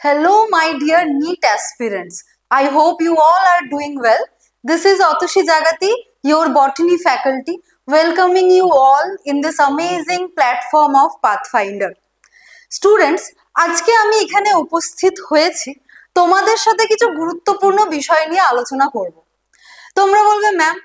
Hello, my dear NEET aspirants. I hope you all are doing well. This is Atushi Jagati, your botany faculty, welcoming you all in this amazing platform of Pathfinder. Students, আজকে আমি এখানে উপস্থিত হয়েছি তোমাদের সাথে কিছু গুরুত্বপূর্ণ বিষয় নিয়ে আলোচনা করব। তোমরা বলবে ম্যাম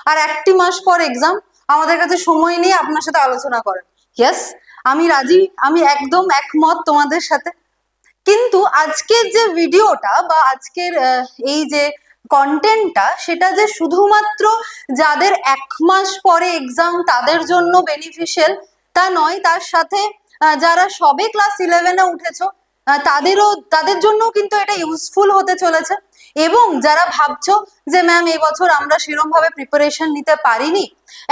আর একটি মাস পর এক্সাম, আমাদের কাছে সময় নেই আপনার সাথে আলোচনা করার। ইয়েস, আমি রাজি, আমি একদম একমত তোমাদের সাথে। কিন্তু আজকের যে ভিডিওটা বা আজকের এই যে কন্টেন্টটা, সেটা যে শুধুমাত্র যাদের এক মাস পরে এক্সাম তাদের জন্য বেনিফিশিয়াল তা নয়, তার সাথে যারা সবে ক্লাস 11-এ উঠেছো তাদের জন্য কিন্তু এটা ইউজফুল হতে চলেছে। এবং যারা ভাবছো যে ম্যাম এই বছর আমরা সেরকম ভাবে প্রিপারেশন নিতে পারিনি,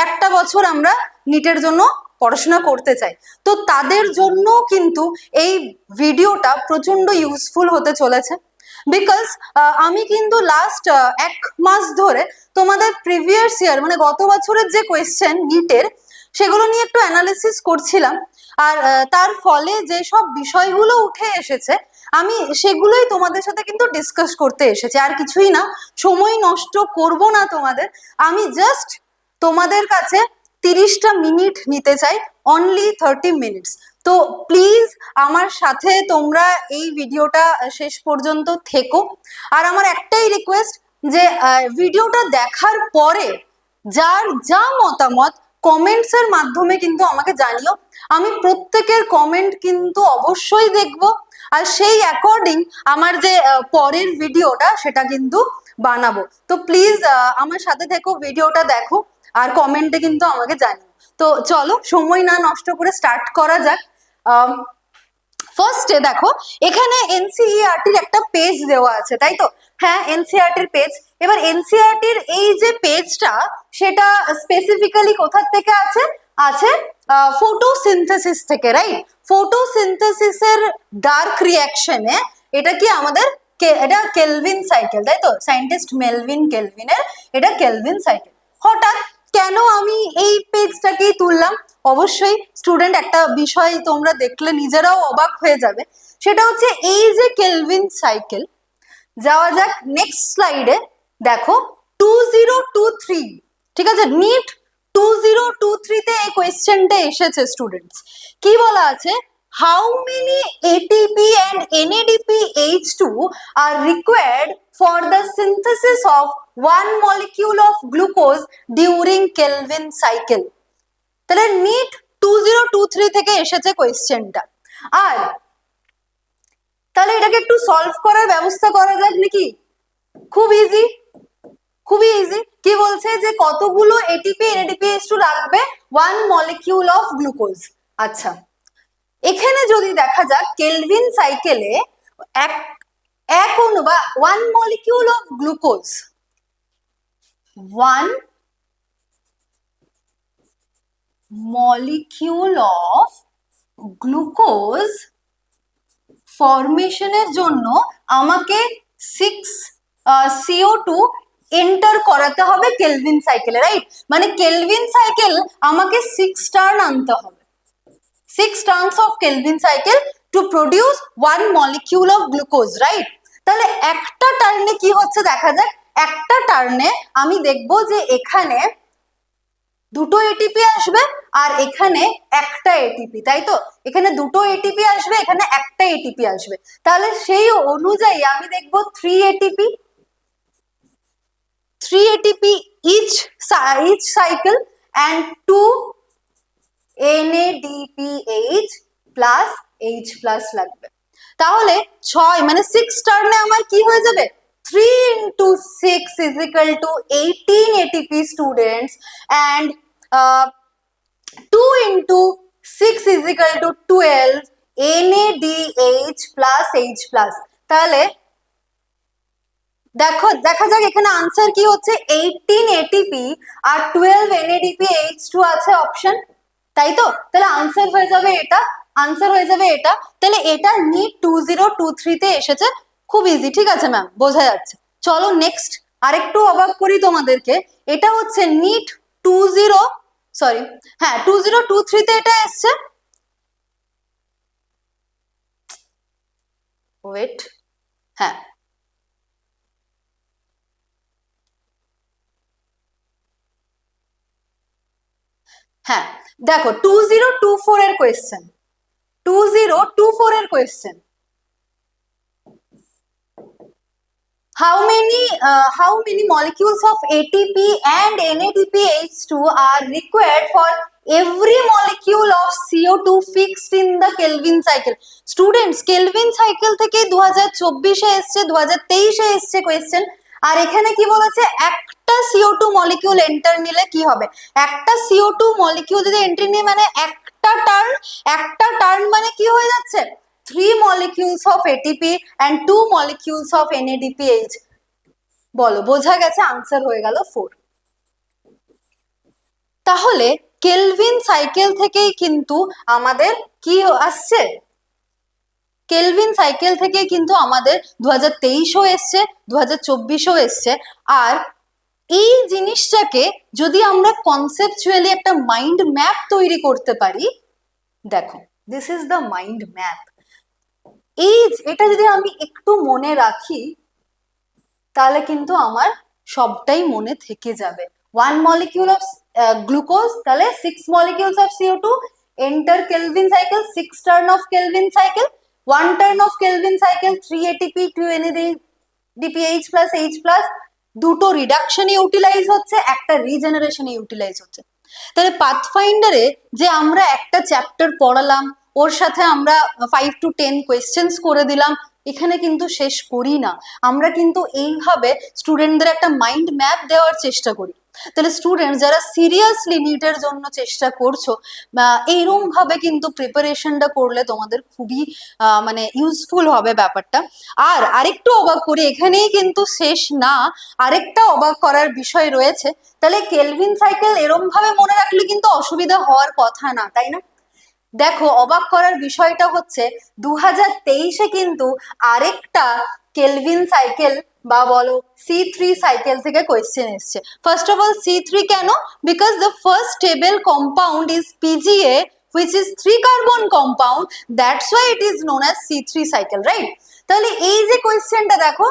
একটা বছর আমরা নিটের জন্য পড়াশোনা করতে চাই, তো তাদের জন্য কিন্তু এই ভিডিওটা প্রচন্ড ইউজফুল হতে চলেছে। বিকজ আমি কিন্তু লাস্ট এক মাস ধরে তোমাদের প্রিভিয়াস ইয়ার মানে গত বছরের যে কোয়েশ্চেন নিটের, সেগুলো নিয়ে একটু অ্যানালিসিস করছিলাম। আর তার ফলে যে সব বিষয়গুলো উঠে এসেছে আমি সেগুলোই তোমাদের সাথে কিন্তু ডিসকাস করতে এসেছি, আর কিছুই না। সময় নষ্ট করব না তোমাদের, আমি জাস্ট তোমাদের কাছে 30টা মিনিট নিতে চাই, অনলি 30 মিনিটস। তো প্লিজ আমার সাথে তোমরা এই ভিডিওটা শেষ পর্যন্ত থেকো। আর আমার একটাই রিকোয়েস্ট যে ভিডিওটা দেখার পরে যার যা মতামত কমেন্টস এর মাধ্যমে কিন্তু আমাকে জানিও। আমি প্রত্যেকের কমেন্ট কিন্তু অবশ্যই দেখব, আর সেই অ্যাকর্ডিং আমার যে পরের ভিডিওটা সেটা কিন্তু বানাবো। তো প্লিজ আমার সাথে থেকো, ভিডিওটা দেখো আর কমেন্টে কিন্তু আমাকে জানিও। তো চলো সময় না নষ্ট করে স্টার্ট করা যাক। ফার্স্টে দেখো, এখানে এনসিইআরটির একটা পেজ দেওয়া আছে, তাই তো? হ্যাঁ, এনসিইআরটির পেজ। এবার এনসিইআরটির এই যে পেজটা, সেটা স্পেসিফিক্যালি কোথা থেকে আছে ফটোসিনথেসিস থেকে, রাইট? ফটোসিনথেসিসের ডার্ক রিঅ্যাকশনে এটা কি আমাদের এটা কেলভিন সাইকেল, তাই তো? সায়েন্টিস্ট মেলভিন কেলভিনের এটা কেলভিন সাইকেল। হঠাৎ কেন আমি এই পেজটাকেই তুললাম? অবশ্যই স্টুডেন্ট, একটা বিষয় তোমরা দেখলে নিজেরাও অবাক হয়ে যাবে, সেটা হচ্ছে এই যে কেলভিন সাইকেল। যাওয়া যাক নেক্সট স্লাইডে। দেখো 2023, ঠিক আছে, নিট 2023 এই কোয়েশ্চেনটা এসেছে স্টুডেন্টস। কি বলা আছে? How many ATP and NADP H2 are required for the synthesis of one molecule of glucose during Kelvin cycle? তাহলে নিট 2023 থেকে এসেছে কোয়েশ্চেনটা। আর তাহলে এটাকে একটু সলভ করার ব্যবস্থা করা যাক নাকি? খুব ইজি, খুবই ইজি। কি বলছে যে কতগুলো এটিপি এনএডিপি H2 লাগবে ওয়ান মলিকিউল অফ গ্লুকোজ। আচ্ছা, এখানে যদি দেখা যাক কেলভিন সাইকেলে এক অণু বা one molecule of glucose, one molecule of glucose ফরমেশনের জন্য আমাকে 6 CO2 এন্টার করাতে হবে কেলভিন সাইকেলে, রাইট? মানে কেলভিন সাইকেল আমাকে 6 টার্ন আনতে হবে, 6 turns of kelvin cycle to produce one molecule of glucose, right? তাহলে একটা টার্নে কি হচ্ছে দেখা যাক। একটা টার্নে আমি দেখবো যে এখানে দুটো এটিপি আসবে আর এখানে একটা এটিপি, তাই তো? এখানে দুটো এটিপি আসবে, এখানে একটা এটিপি আসবে। তাহলে সেই অনুযায়ী আমি দেখবো 3 ATP each cycle and 2 NADPH plus H plus লাগবে। তাহলে 6 মানে 6 টার্নে আমার কি হয়ে যাবে? 3 into 6 is equal to 18 ATP students, and 2 into 6 is equal to 12 NADH plus H plus। তাহলে দেখো দেখা যাক এখানে আনসার কি হচ্ছে, 18 ATP আর 12 NADP H2 আছে অপশন, তাই তো? তাহলে আনসার হয়ে যাবে এটা, আনসার হয়ে যাবে এটা। তাহলে এটা নিট 2023 তে এসেছে, খুব ইজি, ঠিক আছে ম্যাম, বোঝা যাচ্ছে। চলো নেক্সট আরেকটু অবাক করি তোমাদেরকে। এটা হচ্ছে নিট 2023 তে এটা এসছে। ওয়েট, হ্যাঁ হ্যাঁ দেখো 2024 এর কোয়েশ্চেন, 2024 এর question, how many molecules of ATP and NADPH2 are required for every molecule of CO2 fixed in the Kelvin cycle? Students, Kelvin cycle থেকে 2024 এ এসছে, 2023 এ এসছে কোয়েশ্চেন। আর এখানে কি বলেছে, একটা CO2 মলিকিউল এন্টার নিলে কি হবে, একটা CO2 মলিকিউল যদি এন্ট্রি নিয়ে মানে একটা টার্ন মানে কি হয়ে যাচ্ছে, 3 molecules of ATP and 2 molecules of NADPH। বলো, বোঝা গেছে, আনসার হয়ে গেল 4। তাহলে কেলভিন সাইকেল থেকেই কিন্তু আমাদের কি আসছে, কেলভিন সাইকেল থেকে কিন্তু আমাদের 2023ও এসছে, 2024ও এসছে। আর এই জিনিসটাকে যদি আমরা কনসেপচুয়ালি একটা মাইন্ড ম্যাপ তৈরি করতে পারি, দেখো this is the mind map. এটা যদি আমি একটু মনে রাখি তাহলে কিন্তু আমার সবটাই মনে থেকে যাবে। 1 molecule of glucose, তাহলে 6 molecules of CO2 enter Kelvin cycle, 6 turn of Kelvin cycle, 1 turn of Kelvin cycle, 3 ATP 2 NADPH plus H plus, দুটো রিডাকশনে ইউটিলাইজ হচ্ছে, একটা রিজেনারেশনে ইউটিলাইজ হচ্ছে। তাহলে পাথফাইন্ডারে যে আমরা একটা চ্যাপ্টার পড়ালাম, ওর সাথে আমরা 5 to 10 কোয়েশ্চেন্স করে দিলাম, এখানে কিন্তু শেষ করি না, আমরা কিন্তু এইভাবে স্টুডেন্টদের একটা মাইন্ড ম্যাপ দেওয়ার চেষ্টা করি। তাহলে স্টুডেন্ট যারা সিরিয়াসলি নিটের জন্য চেষ্টা করছো, এইরকম ভাবে কিন্তু প্রিপারেশনটা করলে তোমাদের খুবই মানে ইউজফুল হবে ব্যাপারটা। আর আরেকটু অবাক করি, এখানেই কিন্তু শেষ না, আরেকটা অবাক করার বিষয় রয়েছে। তাহলে কেলভিন সাইকেল এরম ভাবে মনে রাখলে কিন্তু অসুবিধা হওয়ার কথা না, তাই না? দেখো, অবাক করার বিষয়টা হচ্ছে 2023-এ কিন্তু আরেকটা কেলভিন সাইকেল বা বলো C3 সাইকেল থেকে কোয়েশ্চেন এসছে। ফার্স্ট অফ অল C3 কেন? Because the first stable compound is PGA which is 3 carbon compound, that's why it is known as C3 cycle, right? তাহলে এই যে কোয়েশ্চেনটা দেখো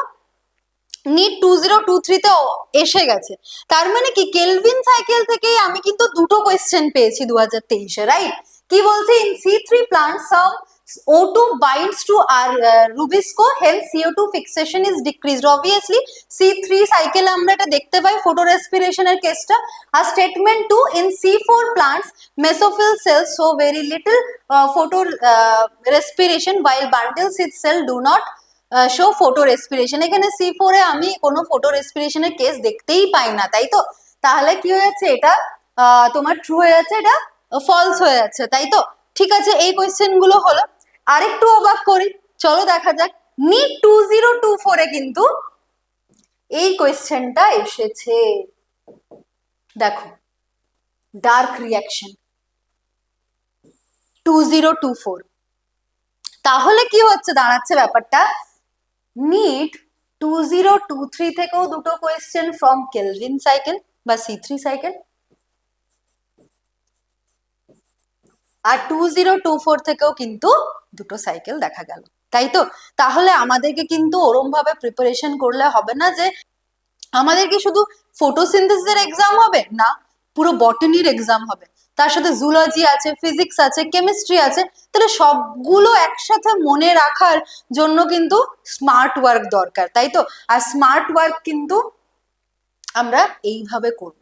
নিট 2023 তে এসে গেছে, তার মানে কি কেলভিন সাইকেল থেকেই আমি কিন্তু দুটো কোয়েশ্চেন পেয়েছি 2023-এ, রাইট? কি বলছে, in C3 plant some O2 binds to rubisco, hence CO2 fixation is decreased. Obviously C3 সাইকেলে আমরা এটা দেখতে পাই ফটো রেসপিরেশনের কেসটা। আর statement 2, in C4 plants mesophyll cells show very little photo respiration while bundles itself do not show photo respiration. এখানে C4 এ আমি কোনো photo রেসপিরেশনের case দেখতেই পাই না, তাই তো? তাহলে কি হয়ে যাচ্ছে, এটা তোমার ট্রু হয়ে যাচ্ছে, এটা ফলস হয়ে যাচ্ছে, তাই তো? ঠিক আছে, এই কোয়েশ্চেন গুলো হলো। আরেকটু অবাক করি, চলো দেখা যাক। নিট 2024 এ কিন্তু এই কোয়েশ্চেনটা এসেছে, দেখো ডার্ক রিয়াকশন 2024। তাহলে কি হচ্ছে দাঁড়াচ্ছে ব্যাপারটা, নিট 2023 থেকেও দুটো কোয়েশ্চেন ফ্রম কেলভিন সাইকেল বা C3 সাইকেল, আর 2024 থেকেও কিন্তু দুটো সাইকেল দেখা গেল, তাই তো? তাহলে আমাদেরকে কিন্তু ওরম ভাবে প্রিপারেশন করলে হবে না যে আমাদেরকে শুধু ফটোসিনথেসিসের এক্সাম হবে, না, পুরো বটানির এক্সাম হবে, তার সাথে জুলজি আছে, ফিজিক্স আছে, কেমিস্ট্রি আছে। তাহলে সবগুলো একসাথে মনে রাখার জন্য কিন্তু স্মার্ট ওয়ার্ক দরকার, তাই তো? আর স্মার্ট ওয়ার্ক কিন্তু আমরা এইভাবে করব।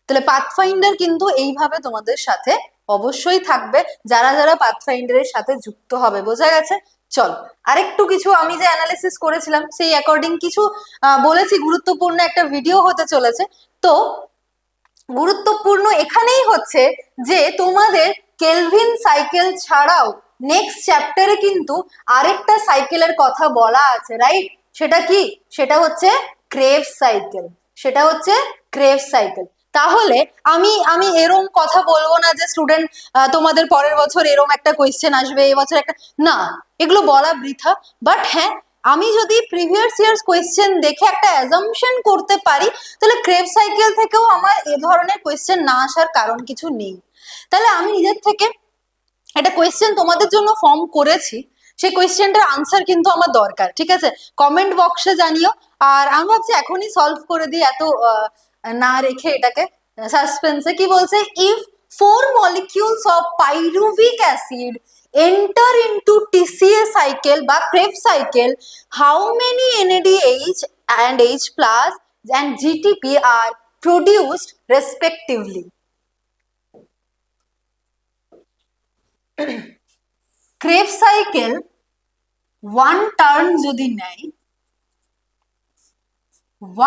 তাহলে পাথফাইন্ডার কিন্তু এইভাবে তোমাদের সাথে অবশ্যই থাকবে, যারা যারা পাথফাইন্ডারের সাথে যুক্ত হবে, বোঝা গেছে? চলো আরেকটু কিছু আমি যে অ্যানালিসিস করেছিলাম সেই অ্যাকর্ডিং কিছু বলেছি, গুরুত্বপূর্ণ একটা ভিডিও হতে চলেছে। তো গুরুত্বপূর্ণ এখানেই হচ্ছে যে তোমাদের কেলভিন সাইকেল ছাড়াও নেক্সট চ্যাপ্টারে কিন্তু আরেকটা সাইকেলের কথা বলা আছে, রাইট? সেটা কি? সেটা হচ্ছে ক্রেভস সাইকেল, সেটা হচ্ছে ক্রেভস সাইকেল। তাহলে আমি আমি এরম কথা বলবো না যে স্টুডেন্ট তোমাদের পরের বছর এরম একটা কোয়েশ্চেন আসবে, এবছর একটা, না, এগুলো বলা বৃথা। বাট হ্যাঁ, আমি যদি প্রিভিয়াস ইয়ার্স কোয়েশ্চেন দেখে একটা অ্যাজাম্পশন করতে পারি, তাহলে ক্রেভ সাইকেল থেকেও আমার এ ধরনের কোয়েশ্চেন না আসার কারণ কিছু নেই। তাহলে আমি নিজের থেকে একটা কোয়েশ্চেন তোমাদের জন্য ফর্ম করেছি, সেই কোয়েশ্চেনটার আনসার কিন্তু আমার দরকার, ঠিক আছে? কমেন্ট বক্সে জানিও। আর আমি ভাবছি এখনই সলভ করে দিই, এত না রেখে এটাকে সাসপেন্সে। কি বলছে, if 4 molecules of pyruvic acid enter into TCA cycle বা Krebs cycle, how many NADH and H plus and GTP are produced respectively? Krebs cycle one turn যদি নেয়,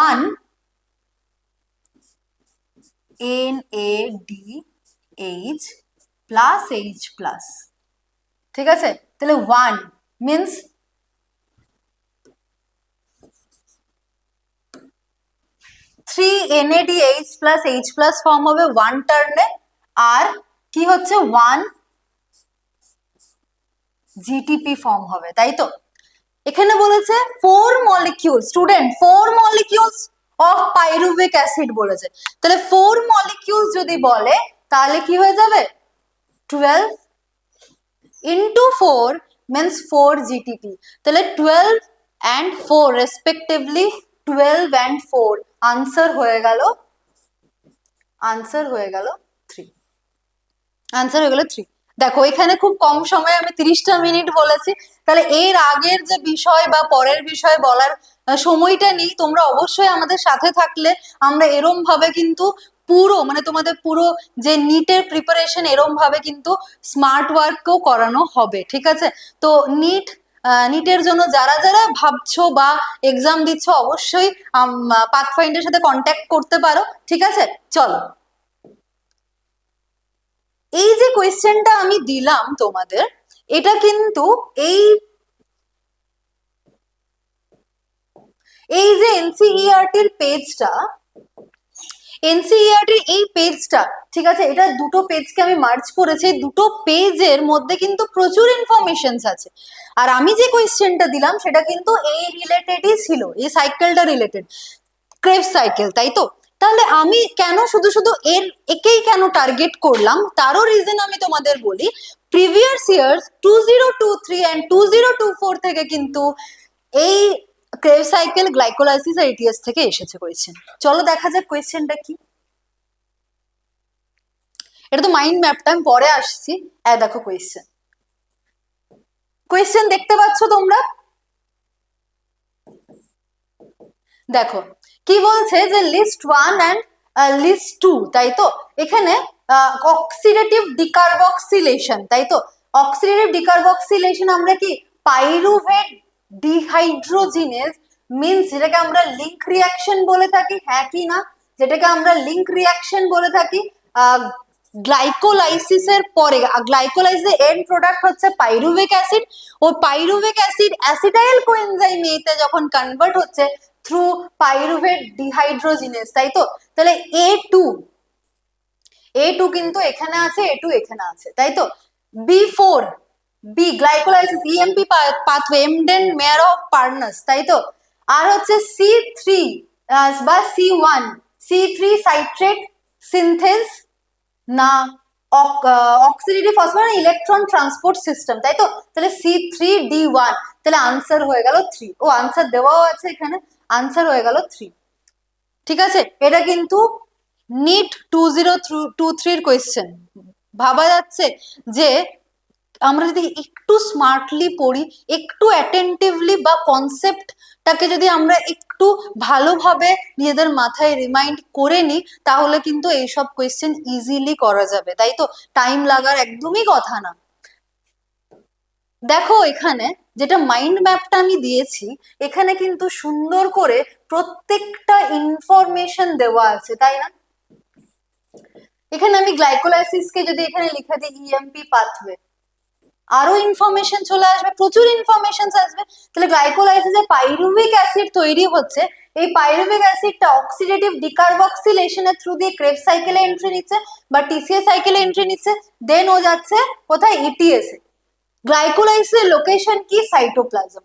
1 NADH plus H plus, ঠিক আছে? তাহলে 1 means 3 NADH plus H plus form হবে 1 টার্নে, আর কি হচ্ছে 1 GTP form হবে, তাই তো? এখানে বলেছে 4 molecules, student 4 molecules of pyruvic acid বলেছে। তাহলে 4 molecules যদি বলে তাহলে কি হয়ে যাবে, 12 into 4 means 4 GTP। তাহলে 12 and 4 respectively, 12 and 4 আনসার হয়ে গেল 3। আনসার হয়ে গেল 3। দেখো এখানে খুব কম সময়ে আমি 30টা মিনিট বলেছি, তাহলে এর আগের যে বিষয় বা পরের বিষয় বলার সময়টা নেই। তোমরা অবশ্যই আমাদের সাথে থাকলে আমরা এরম ভাবে কিন্তু পুরো মানে তোমাদের পুরো যে নিটের প্রিপারেশন এরম ভাবে কিন্তু স্মার্ট ওয়ার্কও করানো হবে, ঠিক আছে? তো নিটের জন্য যারা যারা ভাবছো বা এক্সাম দিচ্ছ অবশ্যই পাথফাইন্ডের সাথে কন্ট্যাক্ট করতে পারো, ঠিক আছে? চলো, এই যে কোয়েশ্চেনটা আমি দিলাম তোমাদের, এটা কিন্তু এই যে এনসিইআরটির পেজটা, এনসিইআরটির এই পেজটা, ঠিক আছে? এটা দুটো পেজকে আমি মার্জ করেছি। দুটো পেজের মধ্যে কিন্তু প্রচুর ইনফরমেশনস আছে। আর আমি যে কোয়েশ্চেনটা দিলাম সেটা কিন্তু এই রিলেটেডই ছিল, এই সাইকেলটা রিলেটেড, ক্রেবস সাইকেল, তাই তো? তাহলে আমি কেন শুধু শুধু একেই কেন টার্গেট করলাম, তারও রিজন আমি তোমাদের বলি। প্রিভিয়াস ইয়ার্স 2023 এন্ড 2024 থেকে কিন্তু এই ক্রেবস সাইকেল, গ্লাইকোলাইসিস আর এটিএস থেকে এসেছে কোয়েশ্চেন। চলো দেখা যাক কোয়েশ্চেনটা কি। এটা তো মাইন্ড ম্যাপটা, আমি পরে আসছি। দেখো কোয়েশ্চেন দেখতে পাচ্ছ তোমরা? দেখো কি বলছে যে লিস্ট 1 এন্ড লিস্ট 2, তাই তো? এখানে অক্সিডেটিভ ডিকার্বক্সিলেশন, তাই তো? অক্সিডেটিভ ডিকার্বক্সিলেশন আমরা কি পাইরুভেট ডিহাইড্রোজিনেজ মিন্স যেটাকে আমরা লিঙ্ক রিঅ্যাকশন বলে থাকি, হ্যাঁ কি না? যেটাকে আমরা লিঙ্ক রিঅ্যাকশন বলে থাকি। গ্লাইকোলাইসিসের পরে গ্লাইকোলাইসিসের এন্ড প্রোডাক্ট হচ্ছে পাইরুভিক অ্যাসিড, ও পাইরুভিক অ্যাসিড অ্যাসিটাইল কোএনজাইম এতে যখন কনভার্ট হচ্ছে থ্রু পাইরুভেট ডিহাইড্রোজিনেজ, তাই তো? তাহলে A2 কিন্তু এখানে আছে, A2 এখানে আছে, তাই তো? B4 glycolysis EMP pathway Embden Meyerhof Parnas, তাই তো? আর হচ্ছে C3 বা C3 সাইট্রেট সিনথেজ না oxidative phosphorus electron transport system, তাই তো? তাহলে C3D1, তাহলে আনসার হয়ে গেল 3। ও আনসার দেওয়াও আছে এখানে, আনসার হয়ে গেল 3, ঠিক আছে? এটা কিন্তু নিট 2023 কোয়েশ্চেন। ভাবা যাচ্ছে যে আমরা যদি একটু স্মার্টলি পড়ি, একটু অ্যাটেন্টিভলি বা কনসেপ্টটাকে যদি আমরা একটু ভালোভাবে নিজেদের মাথায় রিমাইন্ড করে নিই, তাহলে কিন্তু এইসব কোয়েশ্চেন ইজিলি করা যাবে, তাই তো? টাইম লাগার একদমই কথা না। দেখো এখানে যেটা মাইন্ড ম্যাপটা আমি দিয়েছি, এখানে কিন্তু সুন্দর করে প্রত্যেকটা ইনফরমেশন দেওয়া আছে, তাই না? এখানে আমি গ্লাইকোলাইসিসকে যদি এখানে লিখে দিই ইএমপি পাথওয়ে, আরো ইনফরমেশন চলে আসবে, প্রচুর ইনফরমেশন আসবে। তাহলে গ্লাইকোলাইসিসে পাইরুভিক অ্যাসিড তৈরি হচ্ছে, এই পাইরুভিক অ্যাসিডটা অক্সিডেটিভ ডিকার্বক্সিলেশনের থ্রু দিয়ে ক্রেবস সাইকেলে এন্ট্রি নিচ্ছে বা টিসিএ সাইকেলে এন্ট্রি নিচ্ছে, দেন ও যাচ্ছে কোথায়, ইটিএস এ। গ্লাইকোলাইসিসের লোকেশন কি, সাইটোপ্লাজম।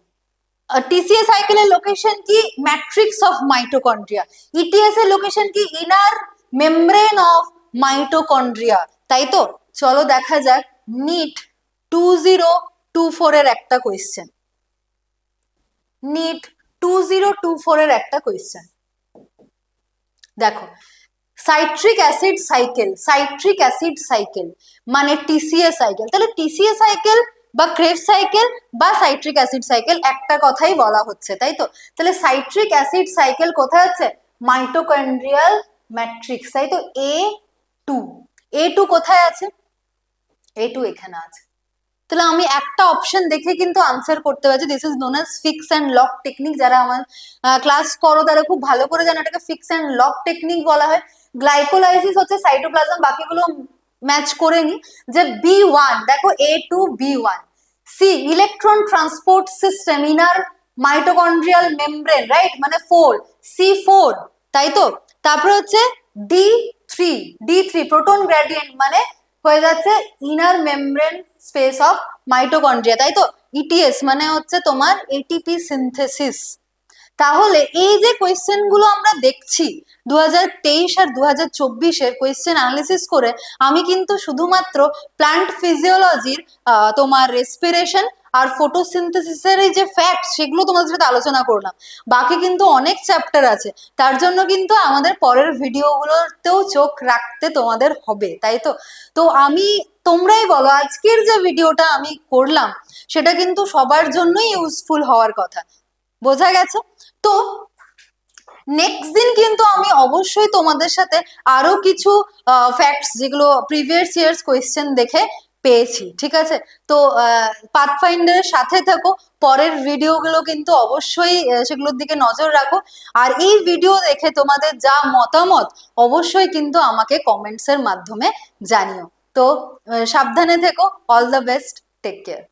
টিসিএ সাইকেলের লোকেশন কি, ম্যাট্রিক্স অফ মাইটোকন্ড্রিয়া। ইটিএস এর লোকেশন কি, ইনার মেমব্রেন অফ মাইটোকন্ড্রিয়া, তাই তো? চলো দেখা যাক নিট 2023 2024 এর একটা কোয়েশ্চেন, নিট 2024 এর একটা কোয়েশ্চেন। দেখো, সাইট্রিক অ্যাসিড সাইকেল মানে টিসিএ সাইকেল। তাহলে টিসিএ সাইকেল বা ক্রেবস সাইকেল বা সাইট্রিক অ্যাসিড সাইকেল একটা কথাই বলা হচ্ছে, তাই তো? তাহলে সাইট্রিক অ্যাসিড সাইকেল কোথায় আছে? মাইটোকন্ড্রিয়াল ম্যাট্রিক্স, তাই তো? A2 কোথায় আছে? A2 এখানে আছে। তাহলে আমি একটা অপশন দেখে কিন্তু আনসার করতে পারছি। This is known as fix and lock technique. যারা আমার ক্লাস করো তারা খুব ভালো করে জানো এটাকে ফিক্স অ্যান্ড লক টেকনিক বলা হয়। গ্লাইকোলাইসিস হচ্ছে সাইটোপ্লাজম, বাকিগুলো ম্যাচ করে নি। যে B1, দেখো A2B1, C electron transport system inner mitochondrial membrane, right, মানে 4, C4, তাই তো? তারপরে হচ্ছে D3 প্রোটন গ্রেডিয়েন্ট, মানে হয়ে যাচ্ছে inner membrane space of mitochondria, তাই তো? ইটিএস মানে হচ্ছে তোমার এটিপি সিনথেসিস। তাহলে এই যে কোয়েশ্চেন গুলো আমরা দেখছি 2023 আর 2024 এর কোয়েশ্চেন অ্যানালিসিস করে, আমি কিন্তু শুধুমাত্র প্ল্যান্ট ফিজিওলজির তোমার রেসপিরেশন আর ফটোসিনথেসিসের এই যে ফ্যাক্ট সেগুলো তোমাদের সাথে আলোচনা করলাম। বাকি কিন্তু অনেক চ্যাপ্টার আছে, তার জন্য কিন্তু আমাদের পরের ভিডিওগুলোতেও চোখ রাখতে তোমাদের হবে, তাই তো? তো আমি, তোমরাই বলো, আজকের যে ভিডিওটা আমি করলাম সেটা কিন্তু সবার জন্যই ইউজফুল হওয়ার কথা। বোঝা গেছে? তো নেক্সট দিন কিন্তু আমি অবশ্যই তোমাদের সাথে আরো কিছু ফ্যাক্টস যেগুলো প্রিভিয়াস ইয়ার্স কোয়েশ্চেন দেখে পেয়েছি, ঠিক আছে? তো পাথফাইন্ডারের সাথে থাকো, পরের ভিডিওগুলো কিন্তু অবশ্যই সেগুলোর দিকে নজর রাখো। আর এই ভিডিও দেখে তোমাদের যা মতামত অবশ্যই কিন্তু আমাকে কমেন্টসের মাধ্যমে জানিও। তো সাবধানে থেকো। All the best, take care.